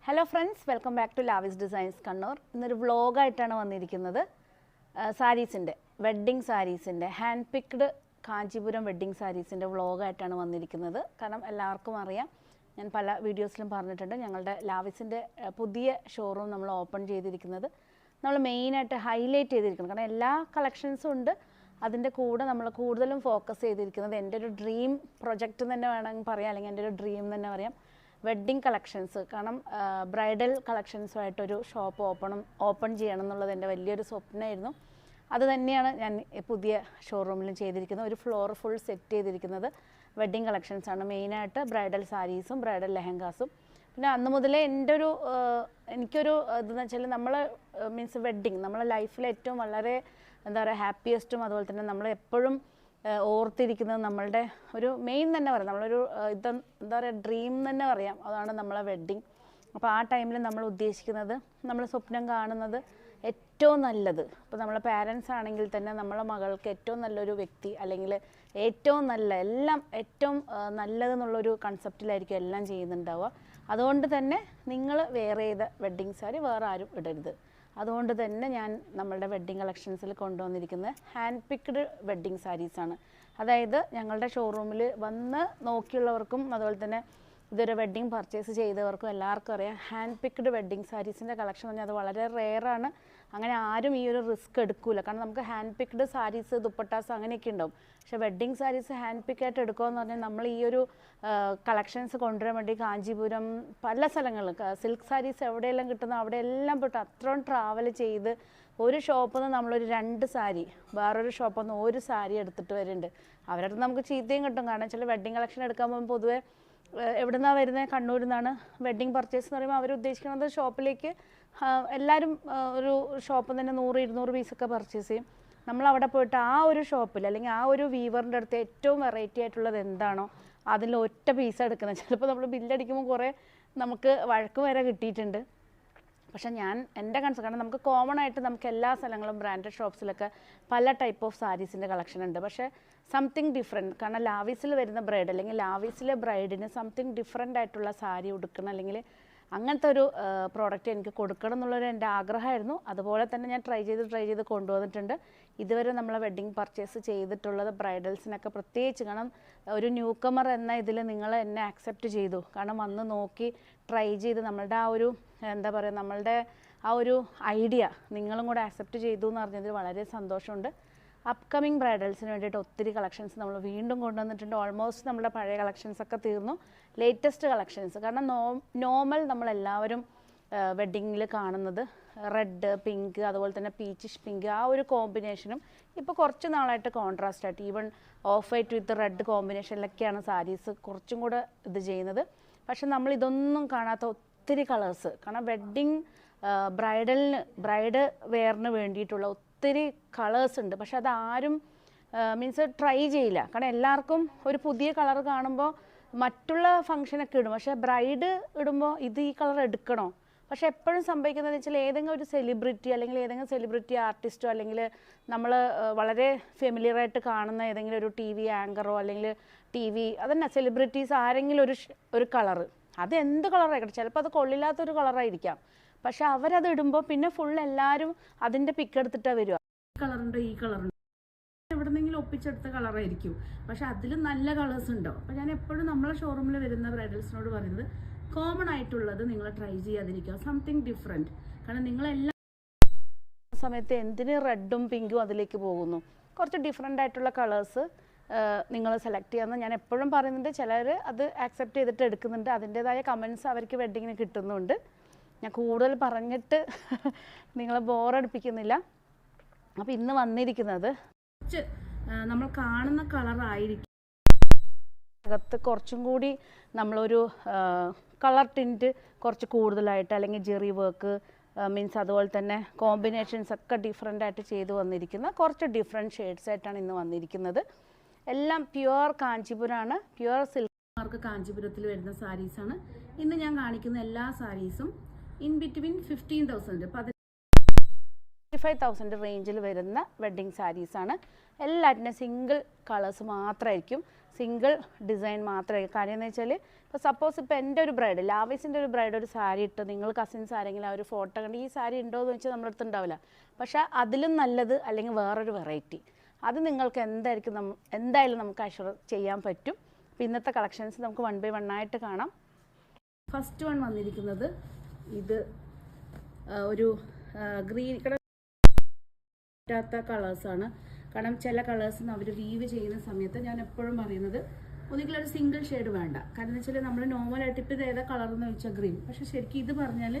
Hello friends, welcome back to Lavis Designs Kannur. ഇന്നൊരു വ്ളോഗായിട്ടാണ് വന്നിരിക്കുന്നത്. സാരീസിൻ്റെ വെഡ്ഡിങ് സാരീസിൻ്റെ ഹാൻഡ് പിക്ഡ് കാഞ്ചീപുരം വെഡ്ഡിങ് സാരീസിൻ്റെ വ്ളോഗായിട്ടാണ് വന്നിരിക്കുന്നത്. കാരണം എല്ലാവർക്കും അറിയാം, ഞാൻ പല വീഡിയോസിലും പറഞ്ഞിട്ടുണ്ട്, ഞങ്ങളുടെ ലാവിസിൻ്റെ പുതിയ ഷോറൂം നമ്മൾ ഓപ്പൺ ചെയ്തിരിക്കുന്നത് നമ്മൾ മെയിനായിട്ട് ഹൈലൈറ്റ് ചെയ്തിരിക്കുന്നത്. കാരണം എല്ലാ കളക്ഷൻസും ഉണ്ട്, അതിൻ്റെ കൂടെ നമ്മൾ കൂടുതലും ഫോക്കസ് ചെയ്തിരിക്കുന്നത് എൻ്റെ ഒരു ഡ്രീം പ്രൊജക്റ്റ് തന്നെ വേണമെങ്കിൽ പറയാം, അല്ലെങ്കിൽ എൻ്റെ ഒരു ഡ്രീം തന്നെ പറയാം, വെഡ്ഡിങ് കളക്ഷൻസ്. കാരണം ബ്രൈഡൽ കളക്ഷൻസുമായിട്ടൊരു ഷോപ്പ് ഓപ്പൺ ചെയ്യണം എന്നുള്ളത് എൻ്റെ വലിയൊരു സ്വപ്നമായിരുന്നു. അത് തന്നെയാണ് ഞാൻ പുതിയ ഷോറൂമിലും ചെയ്തിരിക്കുന്നത്. ഒരു ഫ്ലോർ ഫുൾ സെറ്റ് ചെയ്തിരിക്കുന്നത് വെഡ്ഡിങ് കളക്ഷൻസാണ്, മെയിനായിട്ട് ബ്രൈഡൽ സാരീസും ബ്രൈഡൽ ലെഹങ്കാസും. പിന്നെ അന്ന് മുതലേ എൻ്റെ ഒരു എനിക്കൊരു ഇതെന്ന് വെച്ചാൽ നമ്മൾ മീൻസ് വെഡ്ഡിങ് നമ്മളെ ലൈഫിലെ ഏറ്റവും വളരെ എന്താ പറയുക ഹാപ്പിയസ്റ്റും അതുപോലെ തന്നെ നമ്മൾ എപ്പോഴും ഓർത്തിരിക്കുന്നത് നമ്മളുടെ ഒരു മെയിൻ തന്നെ പറയാം, നമ്മളൊരു എന്താ പറയുക ഡ്രീം തന്നെ പറയാം, അതാണ് നമ്മളെ വെഡ്ഡിങ്. അപ്പോൾ ആ ടൈമിൽ നമ്മൾ ഉദ്ദേശിക്കുന്നത്, നമ്മൾ സ്വപ്നം കാണുന്നത് ഏറ്റവും നല്ലത്. ഇപ്പോൾ നമ്മളെ പാരൻസ് ആണെങ്കിൽ തന്നെ നമ്മളെ മകൾക്ക് ഏറ്റവും നല്ലൊരു വ്യക്തി, അല്ലെങ്കിൽ ഏറ്റവും നല്ല എല്ലാം ഏറ്റവും നല്ലതെന്നുള്ളൊരു കൺസെപ്റ്റിലായിരിക്കും എല്ലാം ചെയ്യുന്നുണ്ടാവുക. അതുകൊണ്ട് തന്നെ നിങ്ങൾ വെയർ ചെയ്ത വെഡ്ഡിങ് സാരി വേറെ ആരും ഇടരുത്. അതുകൊണ്ട് തന്നെ ഞാൻ നമ്മളുടെ വെഡ്ഡിങ് കളക്ഷൻസിൽ കൊണ്ടുവന്നിരിക്കുന്നത് ഹാൻഡ് പിക്ഡ് വെഡ്ഡിങ് സാരീസാണ്. അതായത് ഞങ്ങളുടെ ഷോറൂമിൽ വന്ന് നോക്കിയുള്ളവർക്കും അതുപോലെ തന്നെ ഇതൊരു വെഡ്ഡിങ് പർച്ചേസ് ചെയ്തവർക്കും എല്ലാവർക്കും അറിയാം, ഹാൻഡ് പിക്ഡ് വെഡ്ഡിങ് സാരീസിൻ്റെ കളക്ഷൻ പറഞ്ഞാൽ അത് വളരെ റെയറാണ്. അങ്ങനെ ആരും ഈ ഒരു റിസ്ക് എടുക്കില്ല. കാരണം നമുക്ക് ഹാൻഡ് പിക്ഡ് സാരീസ്, ദുപ്പട്ടാസ് അങ്ങനെയൊക്കെ ഉണ്ടാവും. പക്ഷേ വെഡ്ഡിങ് സാരീസ് ഹാൻഡ് പിക്കായിട്ട് എടുക്കുമെന്ന് പറഞ്ഞാൽ നമ്മൾ ഈ ഒരു കളക്ഷൻസ് കൊണ്ടുവരാൻ വേണ്ടി കാഞ്ചീപുരം പല സ്ഥലങ്ങളിൽ സിൽക്ക് സാരീസ് എവിടെയെല്ലാം കിട്ടുന്ന അവിടെയെല്ലാം പോയിട്ട് അത്രയും ട്രാവൽ ചെയ്ത് ഒരു ഷോപ്പിൽ നിന്ന് നമ്മളൊരു 2 സാരി വേറൊരു ഷോപ്പിൽ നിന്ന് ഒരു സാരി എടുത്തിട്ട് വരുന്നുണ്ട്. അവരടുത്ത് നമുക്ക് ചീത്തയും കിട്ടും. കാരണം ചില വെഡ്ഡിങ് കളക്ഷൻ എടുക്കാൻ പോകുമ്പോൾ പൊതുവെ എവിടെ നിന്നാണ് വരുന്നത്, കണ്ണൂരിൽ നിന്നാണ്. വെഡ്ഡിങ് പർച്ചേസ് എന്ന് പറയുമ്പോൾ അവർ ഉദ്ദേശിക്കുന്നത് ഷോപ്പിലേക്ക് എല്ലാവരും ഒരു ഷോപ്പിൽ തന്നെ 100-200 പീസൊക്കെ പർച്ചേസ് ചെയ്യും. നമ്മളവിടെ പോയിട്ട് ആ ഒരു ഷോപ്പിൽ അല്ലെങ്കിൽ ആ ഒരു വീവറിൻ്റെ അടുത്ത് ഏറ്റവും വെറൈറ്റി ആയിട്ടുള്ളത് എന്താണോ അതിൽ ഒറ്റ പീസ് എടുക്കുന്നത്. ചിലപ്പോൾ നമ്മൾ ബില്ലടിക്കുമ്പോൾ കുറേ നമുക്ക് വഴക്ക് വരെ കിട്ടിയിട്ടുണ്ട്. പക്ഷേ ഞാൻ എൻ്റെ കൺസെപ്റ്റ്, കാരണം നമുക്ക് കോമൺ ആയിട്ട് നമുക്ക് എല്ലാ സ്ഥലങ്ങളും ബ്രാൻഡഡ് ഷോപ്സിലൊക്കെ പല ടൈപ്പ് ഓഫ് സാരീസിൻ്റെ കളക്ഷൻ ഉണ്ട്. പക്ഷേ സംതിങ് ഡിഫറെൻറ്റ്, കാരണം ലാവിസിൽ വരുന്ന ബ്രൈഡ് അല്ലെങ്കിൽ ലാവിസിലെ ബ്രൈഡിന് സംതിങ് ഡിഫറെൻ്റ് ആയിട്ടുള്ള സാരി ഉടുക്കണം, അല്ലെങ്കിൽ അങ്ങനത്തെ ഒരു പ്രോഡക്റ്റ് എനിക്ക് കൊടുക്കണം എന്നുള്ളൊരു എൻ്റെ ആഗ്രഹമായിരുന്നു. അതുപോലെ തന്നെ ഞാൻ ട്രൈ ചെയ്ത് കൊണ്ടുവന്നിട്ടുണ്ട്. ഇതുവരെ നമ്മളെ വെഡ്ഡിങ് പർച്ചേസ് ചെയ്തിട്ടുള്ളത് ബ്രൈഡൽസിനൊക്കെ പ്രത്യേകിച്ച്, കാരണം ഒരു ന്യൂ കമർ എന്ന ഇതിൽ നിങ്ങൾ എന്നെ അക്സെപ്റ്റ് ചെയ്തു. കാരണം വന്ന് നോക്കി ട്രൈ ചെയ്ത് നമ്മളുടെ ആ ഒരു എന്താ പറയുക, നമ്മളുടെ ആ ഒരു ഐഡിയ നിങ്ങളും കൂടെ അക്സെപ്റ്റ് ചെയ്തു എന്ന് പറഞ്ഞതിൽ വളരെ സന്തോഷമുണ്ട്. അപ്കമിങ് ബ്രൈഡൽസിന് വേണ്ടിയിട്ട് ഒത്തിരി കളക്ഷൻസ് നമ്മൾ വീണ്ടും കൊണ്ടുവന്നിട്ടുണ്ട്. ഓൾമോസ്റ്റ് നമ്മുടെ പഴയ കളക്ഷൻസൊക്കെ തീർന്നു. ലേറ്റസ്റ്റ് കളക്ഷൻസ്, കാരണം നോർമൽ നമ്മളെല്ലാവരും വെഡ്ഡിങ്ങിൽ കാണുന്നത് റെഡ്, പിങ്ക്, അതുപോലെ തന്നെ പീച്ചിഷ് പിങ്ക്, ആ ഒരു കോമ്പിനേഷനും ഇപ്പോൾ കുറച്ച് നാളായിട്ട് കോൺട്രാസ്റ്റ് ആയിട്ട് even off white with red കോമ്പിനേഷനിലൊക്കെയാണ് സാരീസ് കുറച്ചും കൂടെ ഇത് ചെയ്യുന്നത്. പക്ഷെ നമ്മൾ ഇതൊന്നും കാണാത്ത ഒത്തിരി കളേഴ്സ്, കാരണം വെഡ്ഡിങ് ബ്രൈഡ് വെയറിന് വേണ്ടിയിട്ടുള്ള ഒത്തിരി കളേഴ്സ് ഉണ്ട്. പക്ഷെ അതാരും മീൻസ് ട്രൈ ചെയ്യില്ല. കാരണം എല്ലാവർക്കും ഒരു പുതിയ കളർ കാണുമ്പോൾ മറ്റുള്ള ഫംഗ്ഷനൊക്കെ ഇടും, പക്ഷേ ബ്രൈഡ് ഇടുമ്പോൾ ഇത് ഈ കളർ എടുക്കണോ. പക്ഷെ എപ്പോഴും സംഭവിക്കുന്നത് വെച്ചാൽ ഏതെങ്കിലും ഒരു സെലിബ്രിറ്റി അല്ലെങ്കിൽ ഏതെങ്കിലും സെലിബ്രിറ്റി ആർട്ടിസ്റ്റോ അല്ലെങ്കിൽ നമ്മൾ വളരെ ഫെമിലിയറായിട്ട് കാണുന്ന ഏതെങ്കിലും ഒരു TV ആങ്കറോ അല്ലെങ്കിൽ അതന്നെ സെലിബ്രിറ്റീസ് ആരെങ്കിലും ഒരു കളറ്, അത് എന്ത് കളറായിക്കട്ടെ, ചിലപ്പോൾ അത് കൊള്ളില്ലാത്തൊരു കളറായിരിക്കാം, പക്ഷെ അവരത് ഇടുമ്പോൾ പിന്നെ ഫുൾ എല്ലാവരും അതിൻ്റെ പിക്ക് എടുത്തിട്ടാണ് വരിക. കളറുണ്ടോ, ഈ കളറുണ്ടോ, എവിടെന്നെങ്കിലും ഒപ്പിച്ചെടുത്ത കളറായിരിക്കും, പക്ഷെ അതിൽ നല്ല കളേഴ്സ് ഉണ്ടോ. അപ്പോൾ ഞാൻ എപ്പോഴും നമ്മളെ ഷോറൂമിൽ വരുന്ന ബ്രൈഡൽസിനോട് പറയുന്നത് കോമൺ ആയിട്ടുള്ളത് നിങ്ങൾ ട്രൈ ചെയ്യാതിരിക്കുക, സംതിങ് ഡിഫറെൻറ്റ്. കാരണം നിങ്ങളെല്ലാം സമയത്ത് എന്തിന് റെഡും പിങ്കും അതിലേക്ക് പോകുന്നു, കുറച്ച് ഡിഫറെൻ്റ് ആയിട്ടുള്ള കളേഴ്സ് നിങ്ങൾ സെലക്ട് ചെയ്യാമെന്ന് ഞാൻ എപ്പോഴും പറയുന്നുണ്ട്. ചിലർ അത് ആക്സെപ്റ്റ് ചെയ്തിട്ട് എടുക്കുന്നുണ്ട്, അതിൻ്റേതായ കമൻസ് അവർക്ക് വെഡ്ഡിങ്ങിന് കിട്ടുന്നുണ്ട്. ഞാൻ കൂടുതൽ പറഞ്ഞിട്ട് നിങ്ങളെ ബോറടിപ്പിക്കുന്നില്ല. അപ്പോൾ ഇന്ന് വന്നിരിക്കുന്നത് കുറച്ച് നമ്മൾ കാണുന്ന കളറായിരിക്കും, അകത്ത് കുറച്ചും കൂടി നമ്മളൊരു കളർ ടിൻറ്റ് കുറച്ച് കൂടുതലായിട്ട്, അല്ലെങ്കിൽ ജെറി വർക്ക് മീൻസ് അതുപോലെ തന്നെ കോമ്പിനേഷൻസ് ഒക്കെ ഡിഫറെൻ്റ് ആയിട്ട് ചെയ്തു വന്നിരിക്കുന്ന കുറച്ച് ഡിഫറെൻറ്റ് ഷെയ്ഡ്സ് ആയിട്ടാണ് ഇന്ന് വന്നിരിക്കുന്നത്. എല്ലാം പ്യുവർ കാഞ്ചീപുരമാണ്, പ്യുവർ സിൽക്ക് മാർക്ക് കാഞ്ചീപുരത്തിൽ വരുന്ന സാരീസാണ് ഇന്ന് ഞാൻ കാണിക്കുന്ന എല്ലാ സാരീസും. ഇൻ ബിറ്റ്വീൻ 15,000 25,000 റേഞ്ചിൽ വരുന്ന വെഡ്ഡിങ് സാരീസാണ്. എല്ലാറ്റിനും സിംഗിൾ കളേഴ്സ് മാത്രമായിരിക്കും, സിംഗിൾ ഡിസൈൻ മാത്രമായിരിക്കും. കാര്യം എന്ന് വെച്ചാൽ ഇപ്പോൾ സപ്പോസ് ഇപ്പോൾ എൻ്റെ ഒരു ബ്രൈഡ്, ലാവിസിൻ്റെ ഒരു ബ്രൈഡ് ഒരു സാരി ഇട്ട് നിങ്ങൾ കസിൻസ് ആരെങ്കിലും ആ ഒരു ഫോട്ടോ കണ്ട് ഈ സാരി ഉണ്ടോ എന്ന് വെച്ചാൽ നമ്മുടെ അടുത്ത് ഉണ്ടാവില്ല. പക്ഷേ അതിലും നല്ലത് അല്ലെങ്കിൽ വേറൊരു വെറൈറ്റി അത് നിങ്ങൾക്ക് എന്തായാലും നമുക്ക് അഷ്വർ ചെയ്യാൻ പറ്റും. അപ്പോൾ ഇന്നത്തെ കളക്ഷൻസ് നമുക്ക് 1 by 1 ആയിട്ട് കാണാം. ഫസ്റ്റ് വൺ വന്നിരിക്കുന്നത് ഇത് ഒരു ഗ്രീൻ പറ്റാത്ത കളേഴ്സാണ്. കാരണം ചില കളേഴ്സിന് അവർ വീവ് ചെയ്യുന്ന സമയത്ത് ഞാൻ എപ്പോഴും പറയുന്നത് ഒന്നുകിൽ ഒരു സിംഗിൾ ഷെയ്ഡ് വേണ്ട. കാരണം എന്ന് വെച്ചാൽ നമ്മൾ നോർമലായിട്ട് ഇപ്പോൾ ഇത് ഏതാ കളർ എന്ന് വെച്ചാൽ ഗ്രീൻ, പക്ഷെ ശരിക്കും ഇത് പറഞ്ഞാൽ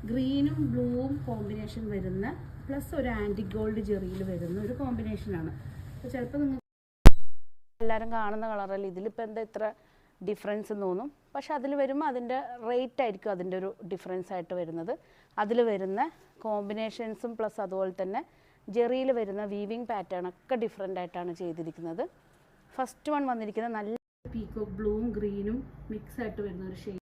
ഗ്രീനും ബ്ലൂവും കോമ്പിനേഷൻ വരുന്ന പ്ലസ് ഒരു ആൻറ്റിക് ഗോൾഡ് ജെറിയിൽ വരുന്ന ഒരു കോമ്പിനേഷനാണ്. അപ്പോൾ ചിലപ്പോൾ നിങ്ങൾക്ക് എല്ലാവരും കാണുന്ന കളറല്ല, ഇതിലിപ്പോൾ എന്താ ഇത്ര ഡിഫറൻസ് തോന്നും. പക്ഷെ അതിൽ വരുമ്പോൾ അതിൻ്റെ റേറ്റ് ആയിരിക്കും അതിൻ്റെ ഒരു ഡിഫറൻസ് ആയിട്ട് വരുന്നത്. അതിൽ വരുന്ന കോമ്പിനേഷൻസും പ്ലസ് അതുപോലെ തന്നെ ജെറിയിൽ വരുന്ന വീവിങ് പാറ്റേൺ ഒക്കെ ഡിഫറെൻ്റ് ആയിട്ടാണ് ചെയ്തിരിക്കുന്നത്. ഫസ്റ്റ് വൺ വന്നിരിക്കുന്നത് നല്ല പീക്കോക്ക് ബ്ലൂവും ഗ്രീനും മിക്സ് ആയിട്ട് വരുന്ന ഒരു ഷെയ്ഡ്,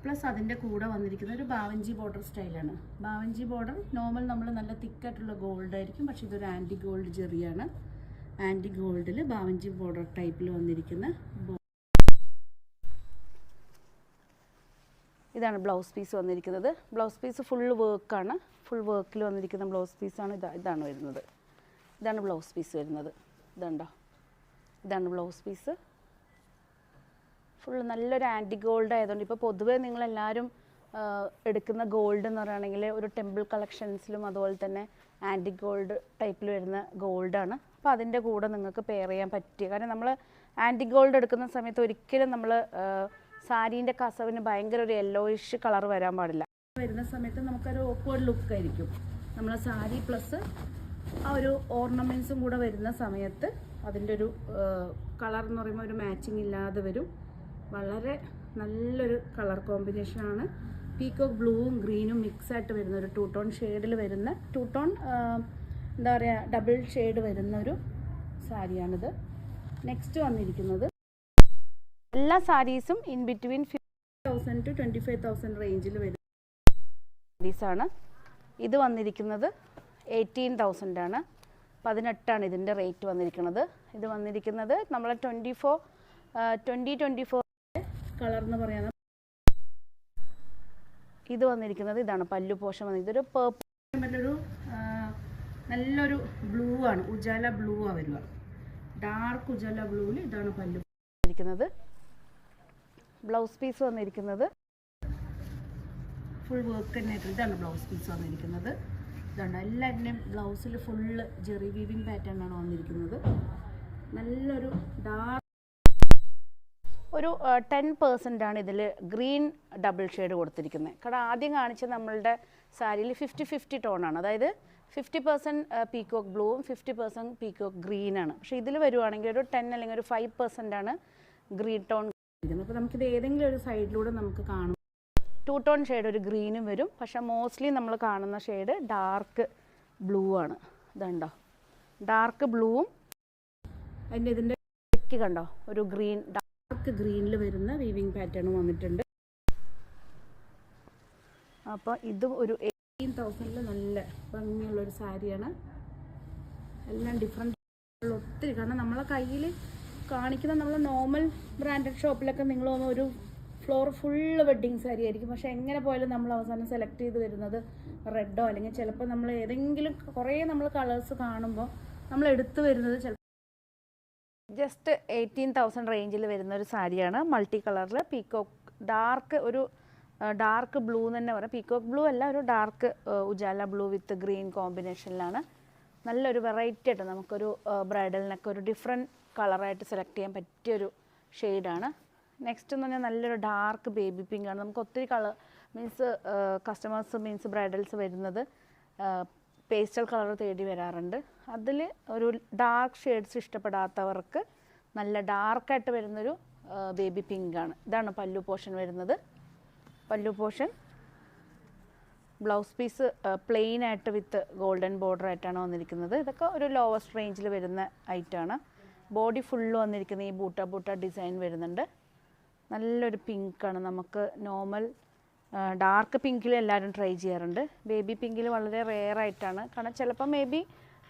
പ്ലസ് അതിൻ്റെ കൂടെ വന്നിരിക്കുന്ന ഒരു ബാവഞ്ചി ബോർഡർ സ്റ്റൈലാണ്. ബാവഞ്ചി ബോർഡർ നോർമൽ നമ്മൾ നല്ല തിക്കായിട്ടുള്ള ഗോൾഡ് ആയിരിക്കും, പക്ഷേ ഇതൊരു ആൻറ്റി ഗോൾഡ് ജെറിയാണ്. ആൻറ്റി ഗോൾഡിൽ ബാവഞ്ചി ബോർഡർ ടൈപ്പിൽ വന്നിരിക്കുന്ന ഇതാണ് ബ്ലൗസ് പീസ് വന്നിരിക്കുന്നത്. ബ്ലൗസ് പീസ് ഫുൾ വർക്കാണ്, ഫുൾ വർക്കിൽ വന്നിരിക്കുന്ന ബ്ലൗസ് പീസാണ്. ഇതാണ് വരുന്നത്, ഇതാണ് ബ്ലൗസ് പീസ് വരുന്നത്. ഇതുണ്ടോ, ഇതാണ് ബ്ലൗസ് പീസ്. ഫുൾ നല്ലൊരു ആൻറ്റി ഗോൾഡ് ആയതുകൊണ്ട് ഇപ്പോൾ പൊതുവേ നിങ്ങളെല്ലാവരും എടുക്കുന്ന ഗോൾഡ് എന്ന് പറയുകയാണെങ്കിൽ ഒരു ടെമ്പിൾ കളക്ഷൻസിലും അതുപോലെ തന്നെ ആൻറ്റി ഗോൾഡ് ടൈപ്പിൽ വരുന്ന ഗോൾഡാണ്. അപ്പോൾ അതിൻ്റെ കൂടെ നിങ്ങൾക്ക് പെയർ ചെയ്യാൻ പറ്റിയ, കാരണം നമ്മൾ ആൻറ്റി ഗോൾഡ് എടുക്കുന്ന സമയത്ത് ഒരിക്കലും നമ്മൾ സാരീൻ്റെ കസവിന് ഭയങ്കര ഒരു യെല്ലോയിഷ് കളർ വരാൻ പാടില്ല. വരുന്ന സമയത്ത് നമുക്കൊരു ഓക്വേർഡ് ലുക്ക് ആയിരിക്കും. നമ്മൾ സാരി പ്ലസ് ആ ഒരു ഓർണമെൻറ്റ്സും കൂടെ വരുന്ന സമയത്ത് അതിൻ്റെ ഒരു കളർ എന്ന് പറയുമ്പോൾ ഒരു മാച്ചിങ് ഇല്ലാതെ വരും. വളരെ നല്ലൊരു കളർ കോമ്പിനേഷനാണ്. പീക്കോക്ക് ബ്ലൂവും ഗ്രീനും മിക്സ് ആയിട്ട് വരുന്ന ഒരു 2 ടോൺ ഷെയ്ഡിൽ വരുന്ന 2 ടോൺ എന്താ പറയുക ഡബിൾ ഷെയ്ഡ് വരുന്ന ഒരു സാരിയാണിത്. നെക്സ്റ്റ് വന്നിരിക്കുന്നത് എല്ലാ സാരീസും ഇൻ ബിറ്റ്വീൻ 50,000 to 25,000 റേഞ്ചിൽ വരുന്ന സാരീസാണ്. ഇത് വന്നിരിക്കുന്നത് 18,000 ആണ്. 18 ഇതിൻ്റെ റേറ്റ് വന്നിരിക്കുന്നത്. ഇത് വന്നിരിക്കുന്നത് നമ്മളെ 2024 കളർ എന്ന് പറയുന്നത്. ഇത് വന്നിരിക്കുന്നത് ഇതാണ് പല്ലു പോഷൻ വന്നിരിക്കുന്നത്. ഇതൊരു പേർപ്പിളൊരു നല്ലൊരു ബ്ലൂ ആണ്, ഉജാല ബ്ലൂ ആ വരിക, ഡാർക്ക് ഉജാല ബ്ലൂവിൽ ഇതാണ് പല്ലു വന്നിരിക്കുന്നത്. ബ്ലൗസ് പീസ് വന്നിരിക്കുന്നത് ഫുൾ വർക്ക് തന്നെ ആയിട്ട് ഇതാണ് ബ്ലൗസ് പീസ് വന്നിരിക്കുന്നത്. ഇതാണ് എല്ലാവരുടെയും ബ്ലൗസിൽ ഫുള്ള് ജെറി വീവിങ് പാറ്റേൺ ആണ് വന്നിരിക്കുന്നത്. നല്ലൊരു ഡാർക്ക് ഒരു 10% ആണ് ഇതിൽ ഗ്രീൻ ഡബിൾ ഷെയ്ഡ് കൊടുത്തിരിക്കുന്നത്. കാരണം ആദ്യം കാണിച്ച നമ്മളുടെ സാരിയിൽ 50-50 ടോണാണ്, അതായത് 50% പീക്കോക്ക് ബ്ലൂവും 50% പീക്കോക്ക് ഗ്രീനാണ്. പക്ഷേ ഇതിൽ വരുവാണെങ്കിൽ ഒരു 10 അല്ലെങ്കിൽ ഒരു 5% ആണ് ഗ്രീൻ ടോൺ കൊടുത്തിരിക്കുന്നത്. അപ്പോൾ നമുക്കിത് ഏതെങ്കിലും ഒരു സൈഡിലൂടെ നമുക്ക് കാണും 2 ടോൺ ഷെയ്ഡ് ഒരു ഗ്രീനും വരും. പക്ഷേ മോസ്റ്റ്ലി നമ്മൾ കാണുന്ന ഷെയ്ഡ് ഡാർക്ക് ബ്ലൂ ആണ്. ഇതുണ്ടോ ഡാർക്ക് ബ്ലൂവും ഇതിൻ്റെ കണ്ടോ ഒരു ഗ്രീൻ ഡാർക്ക് ഗ്രീനിൽ വരുന്ന വീവിങ് പാറ്റേണും വന്നിട്ടുണ്ട്. അപ്പോൾ ഇതും ഒരു 18,000 നല്ല ഭംഗിയുള്ളൊരു സാരിയാണ്. എല്ലാം ഡിഫറെൻ്റ് ഒത്തിരി, കാരണം നമ്മളെ കയ്യിൽ കാണിക്കുന്ന നമ്മൾ നോർമൽ ബ്രാൻഡഡ് ഷോപ്പിലൊക്കെ നിങ്ങൾ ഒരു ഫ്ലോർ ഫുള്ള് വെഡ്ഡിങ് സാരി ആയിരിക്കും. പക്ഷേ എങ്ങനെ പോയാലും നമ്മൾ അവസാനം സെലക്ട് ചെയ്ത് വരുന്നത് റെഡോ അല്ലെങ്കിൽ ചിലപ്പോൾ നമ്മൾ ഏതെങ്കിലും കുറേ നമ്മൾ കളേഴ്സ് കാണുമ്പോൾ നമ്മൾ എടുത്തു വരുന്നത് ചിലപ്പോൾ ജസ്റ്റ് 18,000 റേഞ്ചിൽ വരുന്ന ഒരു സാരിയാണ്. മൾട്ടി കളറിൽ പീക്കോക്ക് ഡാർക്ക് ഒരു ഡാർക്ക് ബ്ലൂ എന്ന് തന്നെ പറയാം. പീക്കോക്ക് ബ്ലൂ അല്ല, ഒരു dark Ujala blue with green കോമ്പിനേഷനിലാണ്. നല്ലൊരു വെറൈറ്റി ആയിട്ട് നമുക്കൊരു ബ്രൈഡലിനൊക്കെ ഒരു ഡിഫറെൻറ്റ് കളറായിട്ട് സെലക്ട് ചെയ്യാൻ പറ്റിയൊരു ഷെയ്ഡാണ്. നെക്സ്റ്റ് എന്ന് പറഞ്ഞാൽ നല്ലൊരു ഡാർക്ക് ബേബി പിങ്ക് ആണ്. നമുക്ക് ഒത്തിരി കളർ മീൻസ് കസ്റ്റമേഴ്സ് ബ്രൈഡൽസ് വരുന്നത് പേസ്റ്റൽ കളർ തേടി വരാറുണ്ട്. അതിൽ ഒരു ഡാർക്ക് ഷെയ്ഡ്സ് ഇഷ്ടപ്പെടാത്തവർക്ക് നല്ല ഡാർക്കായിട്ട് വരുന്നൊരു ബേബി പിങ്ക് ആണ്. ഇതാണ് പല്ലു പോർഷൻ വരുന്നത്. പല്ലു പോർഷൻ ബ്ലൗസ് പീസ് പ്ലെയിൻ ആയിട്ട് വിത്ത് ഗോൾഡൻ ബോർഡർ ആയിട്ടാണ് വന്നിരിക്കുന്നത്. ഇതൊക്കെ ഒരു ലോവസ്റ്റ് റേഞ്ചിൽ വരുന്ന ഐറ്റമാണ്. ബോഡി ഫുള്ള് വന്നിരിക്കുന്ന ഈ ബൂട്ട ഡിസൈൻ വരുന്നുണ്ട്. നല്ലൊരു പിങ്കാണ്. നമുക്ക് നോർമൽ ഡാർക്ക് പിങ്കിൽ എല്ലാവരും ട്രൈ ചെയ്യാറുണ്ട്. ബേബി പിങ്കിൽ വളരെ റെയറായിട്ടാണ്, കാരണം ചിലപ്പോൾ മേ ബി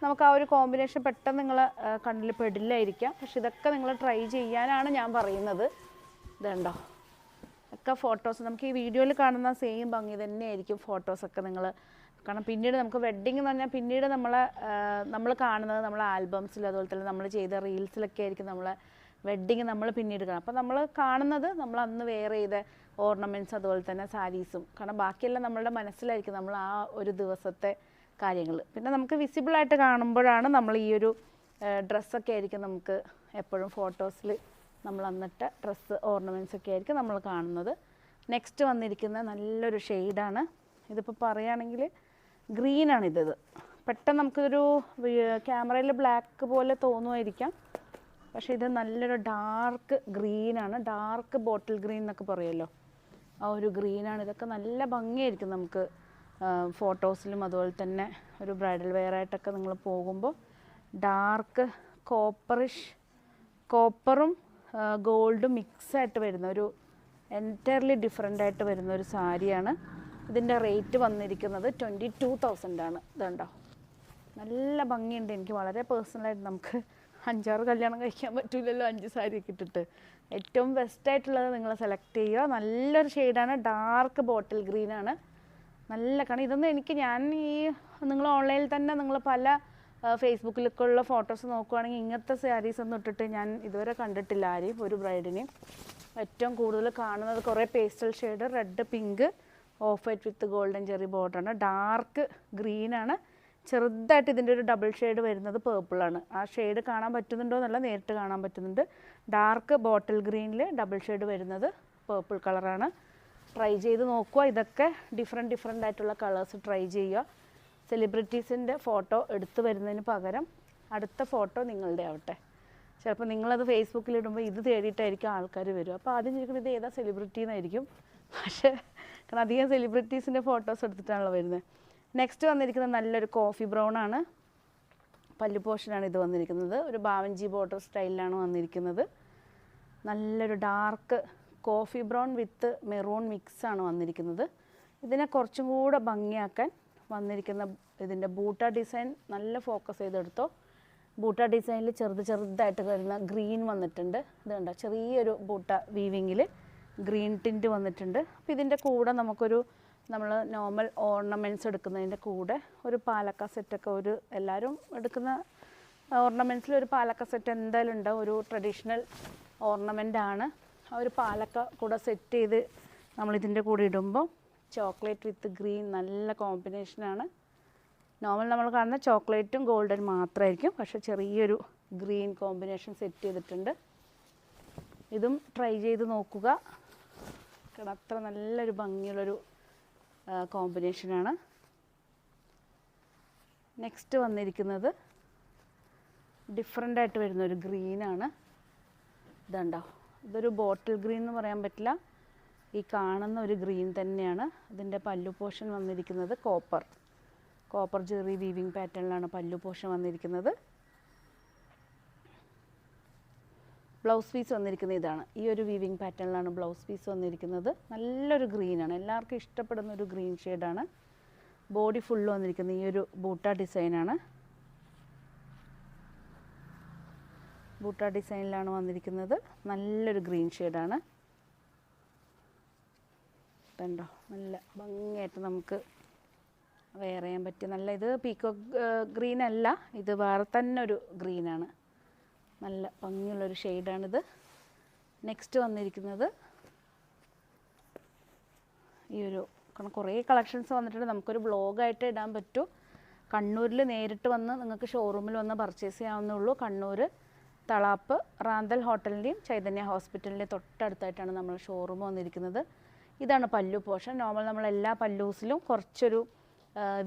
നമുക്ക് ആ ഒരു കോമ്പിനേഷൻ പെട്ടെന്ന് നിങ്ങൾ കണ്ണിൽ പെടില്ലായിരിക്കാം. പക്ഷെ ഇതൊക്കെ നിങ്ങൾ ട്രൈ ചെയ്യാനാണ് ഞാൻ പറയുന്നത്. ഇതുണ്ടോ, ഒക്കെ ഫോട്ടോസ് നമുക്ക് ഈ വീഡിയോയിൽ കാണുന്ന സെയിം ഭംഗി തന്നെയായിരിക്കും ഫോട്ടോസൊക്കെ നിങ്ങൾ. കാരണം പിന്നീട് നമുക്ക് വെഡ്ഡിങ് എന്ന് പറഞ്ഞാൽ പിന്നീട് നമ്മൾ കാണുന്നത് നമ്മളെ ആൽബംസിൽ, അതുപോലെ തന്നെ നമ്മൾ ചെയ്ത റീൽസിലൊക്കെ ആയിരിക്കും നമ്മളെ വെഡ്ഡിങ് നമ്മൾ പിന്നീട് കാണാം. അപ്പോൾ നമ്മൾ കാണുന്നത് നമ്മൾ അന്ന് വെയർ ചെയ്ത ഓർണമെൻറ്റ്സ്, അതുപോലെ തന്നെ സാരീസും. കാരണം ബാക്കിയെല്ലാം നമ്മളുടെ മനസ്സിലായിരിക്കും നമ്മൾ ആ ഒരു ദിവസത്തെ കാര്യങ്ങൾ. പിന്നെ നമുക്ക് വിസിബിളായിട്ട് കാണുമ്പോഴാണ് നമ്മൾ ഈ ഒരു ഡ്രസ്സൊക്കെ ആയിരിക്കും നമുക്ക് എപ്പോഴും ഫോട്ടോസിൽ നമ്മൾ അന്നിട്ട ഡ്രസ്സ് ഓർണമെൻറ്റ്സ് ഒക്കെ ആയിരിക്കും നമ്മൾ കാണുന്നത്. നെക്സ്റ്റ് വന്നിരിക്കുന്ന നല്ലൊരു ഷെയ്ഡാണ്. ഇതിപ്പോൾ പറയുകയാണെങ്കിൽ ഗ്രീനാണിത്. പെട്ടെന്ന് നമുക്കൊരു ക്യാമറയിൽ ബ്ലാക്ക് പോലെ തോന്നുമായിരിക്കാം, പക്ഷേ ഇത് നല്ലൊരു ഡാർക്ക് ഗ്രീനാണ്. ഡാർക്ക് ബോട്ടിൽ ഗ്രീൻ എന്നൊക്കെ പറയുമല്ലോ, ആ ഒരു ഗ്രീനാണ്. ഇതൊക്കെ നല്ല ഭംഗിയായിരിക്കും നമുക്ക് ഫോട്ടോസിലും, അതുപോലെ തന്നെ ഒരു ബ്രൈഡൽ വെയർ ആയിട്ടൊക്കെ നിങ്ങൾ പോകുമ്പോൾ. ഡാർക്ക് കോപ്പറും ഗോൾഡും മിക്സായിട്ട് വരുന്ന ഒരു എൻറ്റയർലി ഡിഫറെൻ്റ് ആയിട്ട് വരുന്ന ഒരു സാരിയാണ്. ഇതിൻ്റെ റേറ്റ് വന്നിരിക്കുന്നത് 22,000 ആണ്. ഇതുണ്ടോ, നല്ല ഭംഗിയുണ്ട്. എനിക്ക് വളരെ പേഴ്സണലായിട്ട് നമുക്ക് 5-6 കല്യാണം കഴിക്കാൻ പറ്റില്ലല്ലോ 5 സാരിയൊക്കെ ഇട്ടിട്ട്. ഏറ്റവും ബെസ്റ്റായിട്ടുള്ളത് നിങ്ങൾ സെലക്ട് ചെയ്യുക. നല്ലൊരു ഷെയ്ഡാണ്, ഡാർക്ക് ബോട്ടിൽ ഗ്രീനാണ്. നല്ല, കാരണം ഇതൊന്നും നിങ്ങൾ ഓൺലൈനിൽ തന്നെ നിങ്ങൾ പല ഫേസ്ബുക്കിലൊക്കെ ഉള്ള ഫോട്ടോസ് നോക്കുവാണെങ്കിൽ ഇങ്ങനത്തെ സാരീസ് ഒന്നും ഇട്ടിട്ട് ഞാൻ ഇതുവരെ കണ്ടിട്ടില്ല ആരെയും, ഒരു ബ്രൈഡിനെയും. ഏറ്റവും കൂടുതൽ കാണുന്നത് കുറേ pastel shade, red, pink, off white with golden cherry ബോർഡറാണ്. ഡാർക്ക് ഗ്രീനാണ്. ചെറുതായിട്ട് ഇതിൻ്റെ ഒരു ഡബിൾ ഷെയ്ഡ് വരുന്നത് പേർപ്പിളാണ്. ആ ഷെയ്ഡ് കാണാൻ പറ്റുന്നുണ്ടോ എന്നല്ല, നേരിട്ട് കാണാൻ പറ്റുന്നുണ്ട്. ഡാർക്ക് ബോട്ടിൽ ഗ്രീനിൽ ഡബിൾ ഷെയ്ഡ് വരുന്നത് പേർപ്പിൾ കളറാണ്. ട്രൈ ചെയ്ത് നോക്കുക. ഇതൊക്കെ ഡിഫറെൻ്റ് ആയിട്ടുള്ള കളേഴ്സ് ട്രൈ ചെയ്യുക. സെലിബ്രിറ്റീസിൻ്റെ ഫോട്ടോ എടുത്തു വരുന്നതിന് പകരം അടുത്ത ഫോട്ടോ നിങ്ങളുടെ ആവട്ടെ. ചിലപ്പോൾ നിങ്ങളത് ഫേസ്ബുക്കിലിടുമ്പോൾ ഇത് തേടിയിട്ടായിരിക്കും ആൾക്കാർ വരും. അപ്പോൾ ആദ്യം ചോദിക്കുന്നത് ഇത് ഏതാ സെലിബ്രിറ്റി എന്നായിരിക്കും. പക്ഷേ കാരണം അധികം സെലിബ്രിറ്റീസിൻ്റെ ഫോട്ടോസ് എടുത്തിട്ടാണല്ലോ വരുന്നത്. നെക്സ്റ്റ് വന്നിരിക്കുന്നത് നല്ലൊരു കോഫി ബ്രൗൺ ആണ്. പല്ലു പോർഷനാണ് ഇത് വന്നിരിക്കുന്നത്. ഒരു ബാവഞ്ചി ബോർഡർ സ്റ്റൈലിലാണ് വന്നിരിക്കുന്നത്. നല്ലൊരു dark coffee brown with maroon മിക്സാണ് വന്നിരിക്കുന്നത്. ഇതിനെ കുറച്ചും കൂടെ ഭംഗിയാക്കാൻ വന്നിരിക്കുന്ന ഇതിൻ്റെ ബൂട്ട ഡിസൈൻ നല്ല ഫോക്കസ് ചെയ്തെടുത്തോ. ബൂട്ട ഡിസൈനിൽ ചെറുതായിട്ട് വരുന്ന ഗ്രീൻ വന്നിട്ടുണ്ട്. ഇത് കണ്ടോ, ചെറിയൊരു ബൂട്ട വീവിങ്ങിൽ ഗ്രീൻ ടിൻറ്റ് വന്നിട്ടുണ്ട്. അപ്പോൾ ഇതിൻ്റെ കൂടെ നമ്മൾ നോർമൽ ഓർണമെൻറ്റ്സ് എടുക്കുന്നതിൻ്റെ കൂടെ ഒരു പാലക്ക സെറ്റൊക്കെ, എല്ലാവരും എടുക്കുന്ന ഓർണമെൻറ്റ്സിൽ ഒരു പാലക്ക സെറ്റ് എന്തായാലും ഉണ്ടാവും. ഒരു ട്രഡീഷണൽ ഓർണമെൻ്റാണ്. ആ ഒരു പാലക്ക കൂടെ സെറ്റ് ചെയ്ത് നമ്മളിതിൻ്റെ കൂടെ ഇടുമ്പോൾ ചോക്ലേറ്റ് വിത്ത് ഗ്രീൻ നല്ല കോമ്പിനേഷനാണ്. നോർമൽ നമ്മൾ കാണുന്ന ചോക്ലേറ്റും ഗോൾഡൻ മാത്രമായിരിക്കും, പക്ഷെ ചെറിയൊരു ഗ്രീൻ കോമ്പിനേഷൻ സെറ്റ് ചെയ്തിട്ടുണ്ട്. ഇതും ട്രൈ ചെയ്ത് നോക്കുക. കാരണം അത്ര നല്ലൊരു ഭംഗിയുള്ളൊരു കോമ്പിനേഷനാണ്. നെക്സ്റ്റ് വന്നിരിക്കുന്നത് ഡിഫറെൻ്റായിട്ട് വരുന്നൊരു ഗ്രീനാണ്. ഇതുണ്ടോ, ഇതൊരു ബോട്ടിൽ ഗ്രീൻ എന്ന് പറയാൻ പറ്റില്ല, ഈ കാണുന്ന ഒരു ഗ്രീൻ തന്നെയാണ്. ഇതിൻ്റെ പല്ലു പോർഷൻ വന്നിരിക്കുന്നത് കോപ്പർ ജെറി വീവിങ് പാറ്റേണിലാണ് പല്ലു പോർഷൻ വന്നിരിക്കുന്നത്. ബ്ലൗസ് പീസ് വന്നിരിക്കുന്നത് ഇതാണ്. ഈ ഒരു വീവിങ് പാറ്റേണിലാണ് ബ്ലൗസ് പീസ് വന്നിരിക്കുന്നത്. നല്ലൊരു ഗ്രീനാണ്, എല്ലാവർക്കും ഇഷ്ടപ്പെടുന്ന ഒരു ഗ്രീൻ ഷെയ്ഡാണ്. ബോഡി ഫുള്ള് വന്നിരിക്കുന്നത് ഈ ഒരു ബൂട്ട ഡിസൈനാണ്. ബൂട്ട ഡിസൈനിലാണ് വന്നിരിക്കുന്നത്. നല്ലൊരു ഗ്രീൻ ഷെയ്ഡാണ്. കണ്ടോ, നല്ല ഭംഗിയായിട്ട് നമുക്ക് വെയർ ചെയ്യാൻ പറ്റിയ ഇത് പീക്കോക്ക് ഗ്രീൻ അല്ല, ഇത് വേറെ തന്നെ ഒരു ഗ്രീനാണ്. നല്ല ഭംഗിയുള്ളൊരു ഷെയ്ഡാണിത്. നെക്സ്റ്റ് വന്നിരിക്കുന്നത് ഈ ഒരു കുറേ കളക്ഷൻസ് വന്നിട്ടുണ്ട്. നമുക്കൊരു വ്ളോഗായിട്ട് ഇടാൻ പറ്റൂ. കണ്ണൂരിൽ നേരിട്ട് വന്ന് നിങ്ങൾക്ക് ഷോറൂമിൽ വന്ന് പർച്ചേസ് ചെയ്യാവുന്നേ ഉള്ളൂ. കണ്ണൂർ തളാപ്പ് റാന്തൽ ഹോട്ടലിൻ്റെയും ചൈതന്യ ഹോസ്പിറ്റലിൻ്റെയും തൊട്ടടുത്തായിട്ടാണ് നമ്മൾ ഷോറൂം വന്നിരിക്കുന്നത്. ഇതാണ് പല്ലു പോർഷൻ. നോർമൽ നമ്മൾ എല്ലാ പല്ലൂസിലും കുറച്ചൊരു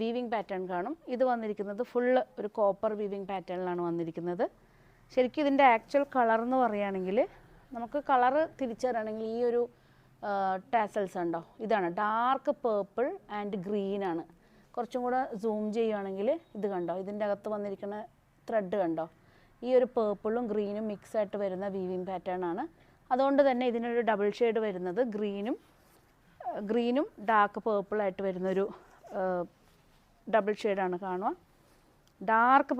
വീവിങ് പാറ്റേൺ കാണും. ഇത് വന്നിരിക്കുന്നത് ഫുള്ള് ഒരു കോപ്പർ വീവിങ് പാറ്റേണിലാണ് വന്നിരിക്കുന്നത്. ശരിക്കും ഇതിൻ്റെ ആക്ച്വൽ കളർ എന്ന് പറയുകയാണെങ്കിൽ നമുക്ക് കളറ് തിരിച്ചറിയണമെങ്കിൽ ഈ ഒരു ടാസൽസ് ഉണ്ടോ, ഇതാണ് ഡാർക്ക് പേർപ്പിൾ ആൻഡ് ഗ്രീനാണ്. കുറച്ചും കൂടെ സൂം ചെയ്യുകയാണെങ്കിൽ ഇത് കണ്ടോ, ഇതിൻ്റെ അകത്ത് വന്നിരിക്കുന്ന ത്രെഡ് കണ്ടോ, ഈ ഒരു പേർപ്പിളും ഗ്രീനും മിക്സായിട്ട് വരുന്ന വീവിങ് പാറ്റേൺ ആണ്. അതുകൊണ്ട് തന്നെ ഇതിനൊരു ഡബിൾ ഷെയ്ഡ് വരുന്നത് ഗ്രീനും ഗ്രീനും ഡാർക്ക് പേർപ്പിളായിട്ട് വരുന്നൊരു ഡബിൾ ഷെയ്ഡാണ് കാണുക. ഡാർക്ക്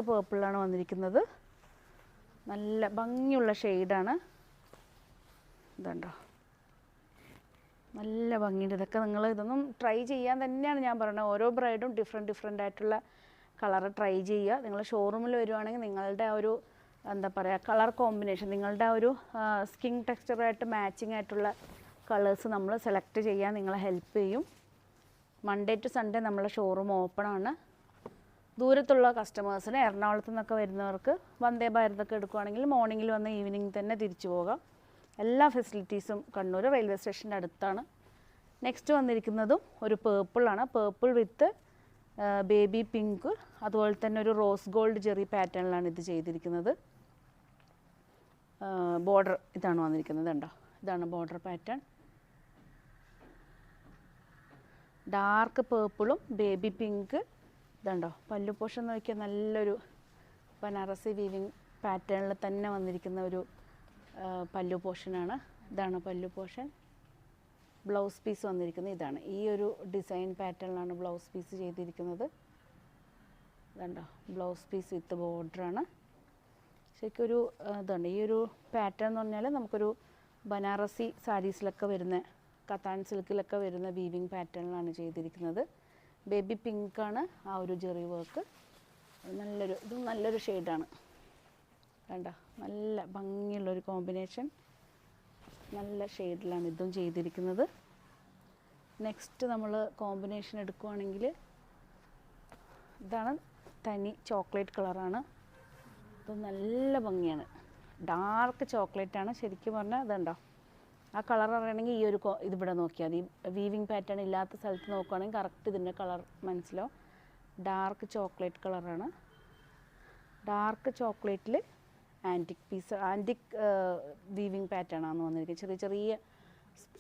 പേർപ്പിളാണ് വന്നിരിക്കുന്നത്. നല്ല ഭംഗിയുള്ള ഷെയ്ഡാണ്. ഇതുണ്ടോ, നല്ല ഭംഗിയുണ്ട്. ഇതൊക്കെ നിങ്ങൾ ഇതൊന്നും ട്രൈ ചെയ്യാൻ തന്നെയാണ് ഞാൻ പറയുന്നത്. ഓരോ ബ്രൈഡും ഡിഫറെൻ്റ് ആയിട്ടുള്ള കളറ് ട്രൈ ചെയ്യുക. നിങ്ങൾ ഷോറൂമിൽ വരുവാണെങ്കിൽ നിങ്ങളുടെ ആ ഒരു എന്താ പറയുക കളർ കോമ്പിനേഷൻ, നിങ്ങളുടെ ആ ഒരു സ്കിൻ ടെക്സ്ചറായിട്ട് മാച്ചിങ് ആയിട്ടുള്ള കളേഴ്സ് നമ്മൾ സെലക്ട് ചെയ്യാൻ നിങ്ങളെ ഹെൽപ്പ് ചെയ്യും. മൺഡേ ടു സൺഡേ നമ്മളെ ഷോറൂം ഓപ്പൺ ആണ്. ദൂരത്തുള്ള കസ്റ്റമേഴ്സിന്, എറണാകുളത്തു നിന്നൊക്കെ വരുന്നവർക്ക് വന്ദേ ഭാരതൊക്കെ എടുക്കുകയാണെങ്കിൽ മോർണിംഗിൽ വന്ന് ഈവനിങ് തന്നെ തിരിച്ചു പോകാം. എല്ലാ ഫെസിലിറ്റീസും കണ്ണൂർ റെയിൽവേ സ്റ്റേഷൻ്റെ അടുത്താണ്. നെക്സ്റ്റ് വന്നിരിക്കുന്നതും ഒരു പേർപ്പിളാണ്. പേർപ്പിൾ വിത്ത് ബേബി പിങ്ക്, അതുപോലെ തന്നെ ഒരു റോസ് ഗോൾഡ് ജെറി പാറ്റേണിലാണ് ഇത് ചെയ്തിരിക്കുന്നത്. ബോർഡർ ഇതാണ് വന്നിരിക്കുന്നത്. കണ്ടോ, ഇതാണ് ബോർഡർ പാറ്റേൺ. ഡാർക്ക് പേർപ്പിളും ബേബി പിങ്ക്. ഇതുണ്ടോ, പല്ലു പോർഷൻ നോക്കിയാൽ നല്ലൊരു ബനാറസി വീവിങ് പാറ്റേണിൽ തന്നെ വന്നിരിക്കുന്ന ഒരു പല്ലു പോർഷനാണ്. ഇതാണ് പല്ലു പോർഷൻ. ബ്ലൗസ് പീസ് വന്നിരിക്കുന്നത് ഇതാണ്. ഈ ഒരു ഡിസൈൻ പാറ്റേണിലാണ് ബ്ലൗസ് പീസ് ചെയ്തിരിക്കുന്നത്. ഇതുണ്ടോ, ബ്ലൗസ് പീസ് വിത്ത് ബോർഡറാണ്. ശരിക്കും ഒരു ഇതുണ്ട്. ഈ ഒരു പാറ്റേൺ എന്ന് പറഞ്ഞാൽ നമുക്കൊരു ബനാറസി സാരീസിലൊക്കെ വരുന്ന, കത്താൻ സിൽക്കിലൊക്കെ വരുന്ന വീവിങ് പാറ്റേണിലാണ് ചെയ്തിരിക്കുന്നത്. ബേബി പിങ്കാണ് ആ ഒരു ജെറി വർക്ക്. ഇതും നല്ലൊരു ഷെയ്ഡാണ്. വേണ്ട, നല്ല ഭംഗിയുള്ളൊരു കോമ്പിനേഷൻ. നല്ല ഷെയ്ഡിലാണ് ഇതും ചെയ്തിരിക്കുന്നത്. നെക്സ്റ്റ് നമ്മൾ കോമ്പിനേഷൻ എടുക്കുകയാണെങ്കിൽ ഇതാണ് തനി ചോക്ലേറ്റ് കളറാണ്. ഇത് നല്ല ഭംഗിയാണ്. ഡാർക്ക് ചോക്ലേറ്റാണ് ശരിക്കും പറഞ്ഞാൽ. ഇതുണ്ടോ, ആ കളർ അറിയണമെങ്കിൽ ഈ ഒരു ഇതിവിടെ നോക്കിയാൽ മതി. വീവിങ് പാറ്റേൺ ഇല്ലാത്ത സ്ഥലത്ത് നോക്കുകയാണെങ്കിൽ കറക്റ്റ് ഇതിൻ്റെ കളർ മനസ്സിലാവും. ഡാർക്ക് ചോക്ലേറ്റ് കളറാണ്. ഡാർക്ക് ചോക്ലേറ്റിൽ ആൻറ്റിക് വീവിങ് പാറ്റേൺ ആണ് വന്നിരിക്കുന്നത്. ചെറിയ ചെറിയ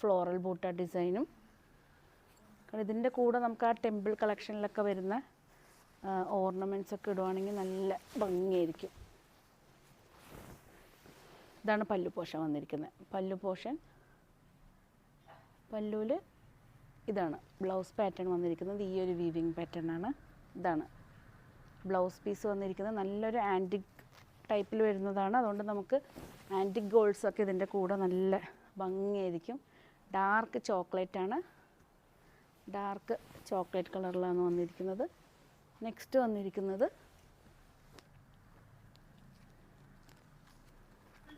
ഫ്ലോറൽ ബൂട്ട ഡിസൈനും. കാരണം ഇതിൻ്റെ കൂടെ നമുക്ക് ആ ടെമ്പിൾ കളക്ഷനിലൊക്കെ വരുന്ന ഓർണമെൻറ്റ്സ് ഒക്കെ ഇടുവാണെങ്കിൽ നല്ല ഭംഗിയായിരിക്കും. ഇതാണ് പല്ലു പോർഷൻ വന്നിരിക്കുന്നത്. പല്ലു പോർഷൻ, പല്ലുവിൽ ഇതാണ് ബ്ലൗസ് പാറ്റേൺ വന്നിരിക്കുന്നത്. ഈ ഒരു വീവിങ് പാറ്റേൺ ആണ്. ഇതാണ് ബ്ലൗസ് പീസ് വന്നിരിക്കുന്നത്. നല്ലൊരു ആൻറ്റിക് ടൈപ്പിൽ വരുന്നതാണ്. അതുകൊണ്ട് നമുക്ക് ആൻറ്റിക് ഗോൾഡ്സൊക്കെ ഇതിൻ്റെ കൂടെ നല്ല ഭംഗിയായിരിക്കും. ഡാർക്ക് ചോക്ലേറ്റാണ്. ഡാർക്ക് ചോക്ലേറ്റ് കളറിലാണ് വന്നിരിക്കുന്നത്. നെക്സ്റ്റ് വന്നിരിക്കുന്നത്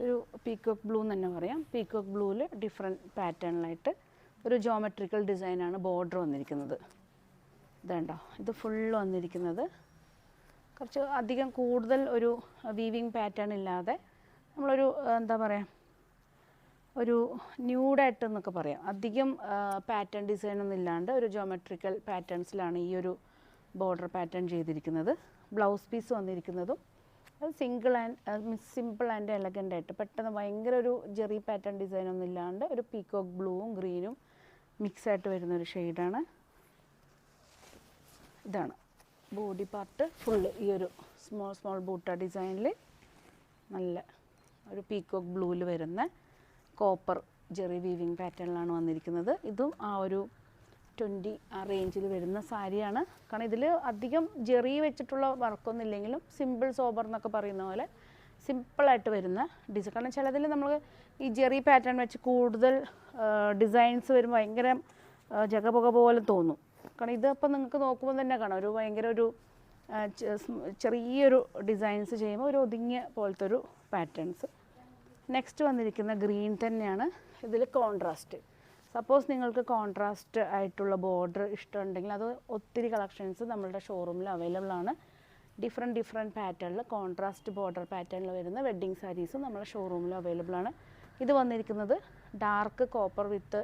ഒരു പീക്കോക്ക് ബ്ലൂ എന്ന് തന്നെ പറയാം. പീക്കോക്ക് ബ്ലൂവിൽ ഡിഫറെൻറ്റ് പാറ്റേണിലായിട്ട് ഒരു ജോമെട്രിക്കൽ ഡിസൈനാണ് ബോർഡർ വന്നിരിക്കുന്നത്. ഇതുണ്ടോ, ഇത് ഫുള്ള് വന്നിരിക്കുന്നത് കുറച്ച് അധികം കൂടുതൽ ഒരു വീവിങ് പാറ്റേൺ ഇല്ലാതെ നമ്മളൊരു എന്താ പറയുക, ഒരു ന്യൂഡായിട്ട് എന്നൊക്കെ പറയാം. അധികം പാറ്റേൺ ഡിസൈനൊന്നും ഇല്ലാണ്ട് ഒരു ജോമെട്രിക്കൽ പാറ്റേൺസിലാണ് ഈ ഒരു ബോർഡർ പാറ്റേൺ ചെയ്തിരിക്കുന്നത്. ബ്ലൗസ് പീസ് വന്നിരിക്കുന്നതും അത് സിമ്പിൾ ആൻഡ് എലഗൻ്റ് ആയിട്ട് പെട്ടെന്ന് ഭയങ്കര ഒരു ജെറി പാറ്റേൺ ഡിസൈനൊന്നും ഇല്ലാണ്ട് ഒരു പീക്കോക്ക് ബ്ലൂവും ഗ്രീനും മിക്സായിട്ട് വരുന്നൊരു ഷെയ്ഡാണ്. ഇതാണ് ബോഡി പാർട്ട് ഫുള്ള് ഈ ഒരു സ്മോൾ ബൂട്ട ഡിസൈനിൽ നല്ല ഒരു പീക്കോക്ക് ബ്ലൂവിൽ വരുന്ന കോപ്പർ ജെറി വീവിങ് പാറ്റേണിലാണ് വന്നിരിക്കുന്നത്. ഇതും ആ ഒരു 20 ആ റേഞ്ചിൽ വരുന്ന സാരിയാണ്. കാരണം ഇതിൽ അധികം ജെറി വെച്ചിട്ടുള്ള വർക്കൊന്നും ഇല്ലെങ്കിലും സിമ്പിൾ സോബർ എന്നൊക്കെ പറയുന്ന പോലെ സിമ്പിളായിട്ട് വരുന്ന ഡിസൈൻ. കാരണം ചിലതിൽ നമ്മൾ ഈ ജെറി പാറ്റേൺ വെച്ച് കൂടുതൽ ഡിസൈൻസ് വരുമ്പോൾ ഭയങ്കര ജഗപുക പോലെ തോന്നും. കാരണം ഇതിപ്പോൾ നിങ്ങൾക്ക് നോക്കുമ്പോൾ തന്നെ കാണാം ഒരു ഭയങ്കര ഒരു ചെറിയൊരു ഡിസൈൻസ് ചെയ്യുമ്പോൾ ഒരു ഒതുങ്ങിയ പോലത്തെ ഒരു പാറ്റേൺസ്. നെക്സ്റ്റ് വന്നിരിക്കുന്ന ഗ്രീൻ തന്നെയാണ്. ഇതിൽ കോൺട്രാസ്റ്റ്, സപ്പോസ് നിങ്ങൾക്ക് കോൺട്രാസ്റ്റ് ആയിട്ടുള്ള ബോർഡർ ഇഷ്ടമുണ്ടെങ്കിൽ അത് ഒത്തിരി കളക്ഷൻസ് നമ്മളുടെ ഷോറൂമിൽ അവൈലബിൾ ആണ്. ഡിഫറെൻറ്റ് പാറ്റേണിൽ കോൺട്രാസ്റ്റ് ബോർഡർ പാറ്റേണിൽ വരുന്ന വെഡ്ഡിങ് സാരീസും നമ്മുടെ ഷോറൂമിൽ അവൈലബിൾ ആണ്. ഇത് വന്നിരിക്കുന്നത് ഡാർക്ക് കോപ്പർ വിത്ത്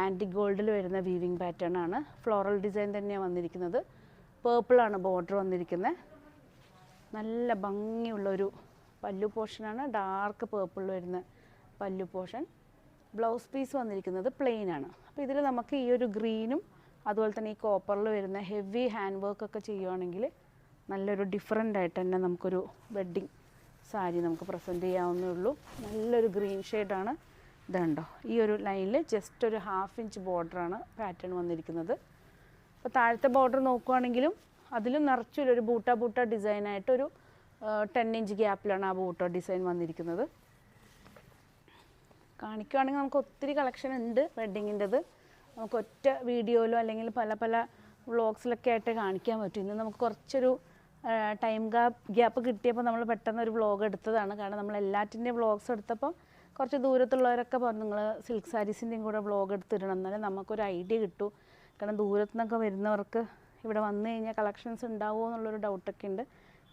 ആൻറ്റിക് ഗോൾഡിൽ വരുന്ന വീവിങ് പാറ്റേൺ ആണ്. ഫ്ലോറൽ ഡിസൈൻ തന്നെയാണ് വന്നിരിക്കുന്നത്. പേർപ്പിളാണ് ബോർഡർ വന്നിരിക്കുന്നത്. നല്ല ഭംഗിയുള്ളൊരു പല്ലു പോർഷനാണ്. ഡാർക്ക് പേർപ്പിൾ വരുന്ന പല്ലു പോർഷൻ. ബ്ലൗസ് പീസ് വന്നിരിക്കുന്നത് പ്ലെയിൻ ആണ്. അപ്പോൾ ഇതിൽ നമുക്ക് ഈ ഒരു ഗ്രീനും അതുപോലെ തന്നെ ഈ കോപ്പറിൽ വരുന്ന ഹെവി ഹാൻഡ് വർക്കൊക്കെ ചെയ്യുവാണെങ്കിൽ നല്ലൊരു ഡിഫറെൻ്റ് ആയിട്ട് തന്നെ നമുക്കൊരു വെഡ്ഡിങ് സാരി നമുക്ക് പ്രസൻറ്റ് ചെയ്യാവുന്നേ ഉള്ളൂ. നല്ലൊരു ഗ്രീൻ ഷെയ്ഡാണ്. ഇതുണ്ടോ ഈ ഒരു ലൈനിൽ ജസ്റ്റ് ഒരു 1/2 ഇഞ്ച് ബോർഡറാണ് പാറ്റേൺ വന്നിരിക്കുന്നത്. അപ്പോൾ താഴത്തെ ബോർഡർ നോക്കുവാണെങ്കിലും അതിലും നിറച്ചൊരു ബൂട്ട ഡിസൈനായിട്ടൊരു 10 ഇഞ്ച് ഗ്യാപ്പിലാണ് ആ ബൂട്ട ഡിസൈൻ വന്നിരിക്കുന്നത്. കാണിക്കുകയാണെങ്കിൽ നമുക്ക് ഒത്തിരി കളക്ഷൻ ഉണ്ട് വെഡ്ഡിങ്ങിൻ്റെത്. നമുക്ക് ഒറ്റ വീഡിയോയിലോ അല്ലെങ്കിൽ പല വ്ളോഗ്സിലൊക്കെ ആയിട്ട് കാണിക്കാൻ പറ്റും. ഇന്ന് നമുക്ക് കുറച്ചൊരു ടൈം ഗ്യാപ്പ് കിട്ടിയപ്പോൾ നമ്മൾ പെട്ടെന്ന് ഒരു വ്ളോഗ് എടുത്തതാണ്. കാരണം നമ്മൾ എല്ലാറ്റിൻ്റെയും വ്ളോഗ്സ് എടുത്തപ്പോൾ കുറച്ച് ദൂരത്തുള്ളവരൊക്കെ പറഞ്ഞു നിങ്ങൾ സിൽക്ക് സാരീസിൻ്റെയും കൂടെ വ്ളോഗ് എടുത്തിടണം, എന്നാലും നമുക്കൊരു ഐഡിയ കിട്ടും. കാരണം ദൂരത്തു നിന്നൊക്കെ വരുന്നവർക്ക് ഇവിടെ വന്നു കഴിഞ്ഞാൽ കളക്ഷൻസ് ഉണ്ടാവുമോ എന്നുള്ളൊരു ഡൗട്ടൊക്കെ ഉണ്ട്.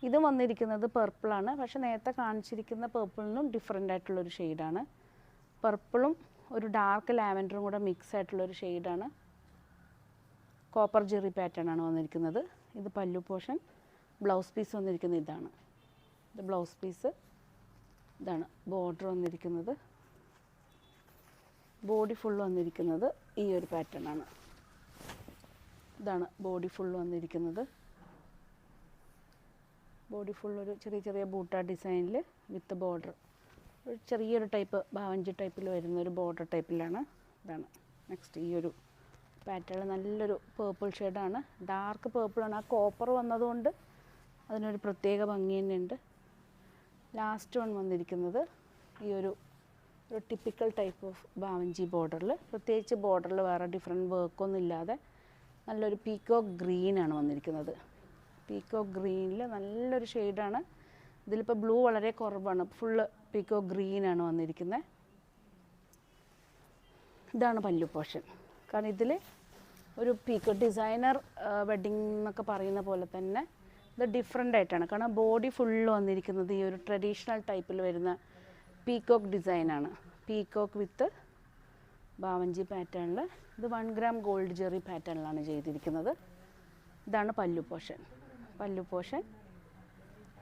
ഇത് വന്നിരിക്കുന്നത് പർപ്പിളാണ്. പക്ഷേ നേരത്തെ കാണിച്ചിരിക്കുന്ന പർപ്പിളിനും ഡിഫറെൻ്റ് ആയിട്ടുള്ളൊരു ഷെയ്ഡാണ്. പർപ്പിളും ഒരു ഡാർക്ക് ലാവൻഡറും കൂടെ മിക്സ് ആയിട്ടുള്ളൊരു ഷെയ്ഡാണ്. കോപ്പർ ജെറി പാറ്റേൺ ആണ് വന്നിരിക്കുന്നത്. ഇത് പല്ലു പോർഷൻ. ബ്ലൗസ് പീസ് വന്നിരിക്കുന്നത് ഇതാണ്. ഇത് ബ്ലൗസ് പീസ്. ഇതാണ് ബോർഡർ വന്നിരിക്കുന്നത്. ബോഡി ഫുൾ വന്നിരിക്കുന്നത് ഈ ഒരു പാറ്റേൺ ആണ്. ഇതാണ് ബോഡി ഫുൾ വന്നിരിക്കുന്നത്. ബോഡി ഫുൾ ഒരു ചെറിയ ബൂട്ട ഡിസൈനിൽ വിത്ത് ബോർഡർ. ഒരു ചെറിയൊരു ടൈപ്പ് ബാവഞ്ചി ടൈപ്പിൽ വരുന്നൊരു ബോർഡർ ടൈപ്പിലാണ്. ഇതാണ് നെക്സ്റ്റ് ഈ ഒരു പാറ്റേൺ. നല്ലൊരു പേർപ്പിൾ ഷെയ്ഡാണ്. ഡാർക്ക് പേർപ്പിളാണ്. ആ കോപ്പർ വന്നതുകൊണ്ട് അതിനൊരു പ്രത്യേക ഭംഗി തന്നെയുണ്ട്. ലാസ്റ്റ് വൺ വന്നിരിക്കുന്നത് ഈ ഒരു ടിപ്പിക്കൽ ടൈപ്പ് ഓഫ് ബാവഞ്ചി ബോർഡറിൽ. പ്രത്യേകിച്ച് ബോർഡറിൽ വേറെ ഡിഫറെൻറ്റ് വർക്കൊന്നും ഇല്ലാതെ നല്ലൊരു പീക്കോക്ക് ഗ്രീനാണ് വന്നിരിക്കുന്നത്. പീക്കോക്ക് ഗ്രീനിൽ നല്ലൊരു ഷെയ്ഡാണ്. ഇതിലിപ്പോൾ ബ്ലൂ വളരെ കുറവാണ്. ഫുള്ള് പീക്കോക്ക് ഗ്രീനാണ് വന്നിരിക്കുന്നത്. ഇതാണ് പല്ലു പോർഷൻ. കാരണം ഇതിൽ ഒരു പീക്കോ ഡിസൈനർ വെഡ്ഡിങ് എന്നൊക്കെ പറയുന്ന പോലെ തന്നെ ഇത് ഡിഫറെൻ്റ് ആയിട്ടാണ്. കാരണം ബോഡി ഫുള്ള് വന്നിരിക്കുന്നത് ഈ ഒരു ട്രഡീഷണൽ ടൈപ്പിൽ വരുന്ന പീക്കോക്ക് ഡിസൈനാണ്. പീക്കോക്ക് വിത്ത് ബാവഞ്ചി പാറ്റേണിൽ. ഇത് 1 ഗ്രാം ഗോൾഡ് ജെറി പാറ്റേണിലാണ് ചെയ്തിരിക്കുന്നത്. ഇതാണ് പല്ലു പോർഷൻ. പല്ലു പോർഷൻ.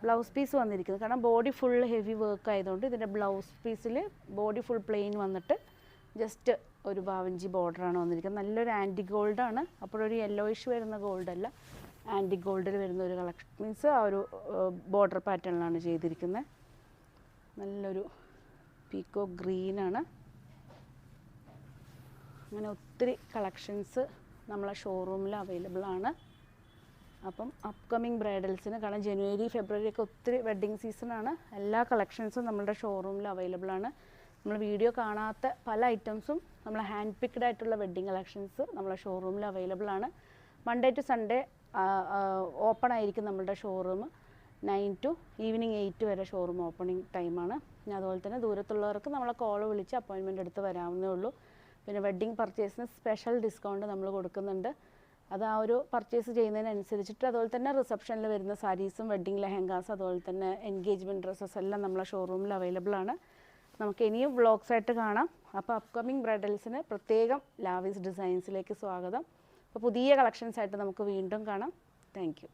ബ്ലൗസ് പീസ് വന്നിരിക്കുന്നത് കാരണം ബോഡി ഫുൾ ഹെവി വർക്ക് ആയതുകൊണ്ട് ഇതിൻ്റെ ബ്ലൗസ് പീസിൽ ബോഡി ഫുൾ പ്ലെയിൻ വന്നിട്ട് ജസ്റ്റ് ഒരു ബാവഞ്ചി ബോർഡറാണ് വന്നിരിക്കുന്നത്. നല്ലൊരു ആൻറ്റി ഗോൾഡാണ്. അപ്പോഴൊരു യെല്ലോയിഷ് വരുന്ന ഗോൾഡല്ല, ആൻറ്റി ഗോൾഡിൽ വരുന്ന ഒരു കളക്ഷൻ. മീൻസ് ആ ഒരു ബോർഡർ പാറ്റേണിലാണ് ചെയ്തിരിക്കുന്നത്. നല്ലൊരു പീക്കോ ഗ്രീനാണ്. അങ്ങനെ ഒത്തിരി കളക്ഷൻസ് നമ്മളെ ഷോറൂമിൽ അവൈലബിൾ ആണ്. അപ്പം അപ്കമിങ് ബ്രൈഡൽസിന്, കാരണം ജനുവരി ഫെബ്രുവരി ഒക്കെ ഒത്തിരി വെഡ്ഡിങ് സീസണാണ്, എല്ലാ കളക്ഷൻസും നമ്മളുടെ ഷോറൂമിൽ അവൈലബിൾ ആണ്. നമ്മൾ വീഡിയോ കാണാത്ത പല ഐറ്റംസും നമ്മൾ ഹാൻഡ് പിക്ഡ് ആയിട്ടുള്ള വെഡ്ഡിങ് കളക്ഷൻസ് നമ്മളെ ഷോറൂമിൽ അവൈലബിൾ ആണ്. മൺഡേ ടു സൺഡേ ഓപ്പൺ ആയിരിക്കും നമ്മളുടെ ഷോറൂം. 9 to ഈവനിങ് 8 വരെ ഷോറൂം ഓപ്പണിംഗ് ടൈമാണ്. പിന്നെ അതുപോലെ തന്നെ ദൂരത്തുള്ളവർക്ക് നമ്മളെ കോൾ വിളിച്ച് അപ്പോയിൻമെൻറ്റ് എടുത്ത് വരാവുന്നേ ഉള്ളൂ. പിന്നെ വെഡ്ഡിങ് പർച്ചേസിന് സ്പെഷ്യൽ ഡിസ്കൗണ്ട് നമ്മൾ കൊടുക്കുന്നുണ്ട്. അത് ആ ഒരു പർച്ചേസ് ചെയ്യുന്നതിനനുസരിച്ചിട്ട്. അതുപോലെ തന്നെ റിസപ്ഷനിൽ വരുന്ന സാരീസും വെഡ്ഡിങ് ലെഹങ്കാസ് അതുപോലെ തന്നെ എൻഗേജ്മെൻറ്റ് ഡ്രസ്സസ് എല്ലാം നമ്മളെ ഷോറൂമിൽ അവൈലബിൾ ആണ്. നമുക്ക് ഇനിയും വ്ളോഗ്സായിട്ട് കാണാം. അപ്പോൾ അപ്കമിങ് ബ്രൈഡൽസിന് പ്രത്യേകം ലാവിസ് ഡിസൈൻസിലേക്ക് സ്വാഗതം. അപ്പോൾ പുതിയ കളക്ഷൻസായിട്ട് നമുക്ക് വീണ്ടും കാണാം. Thank you.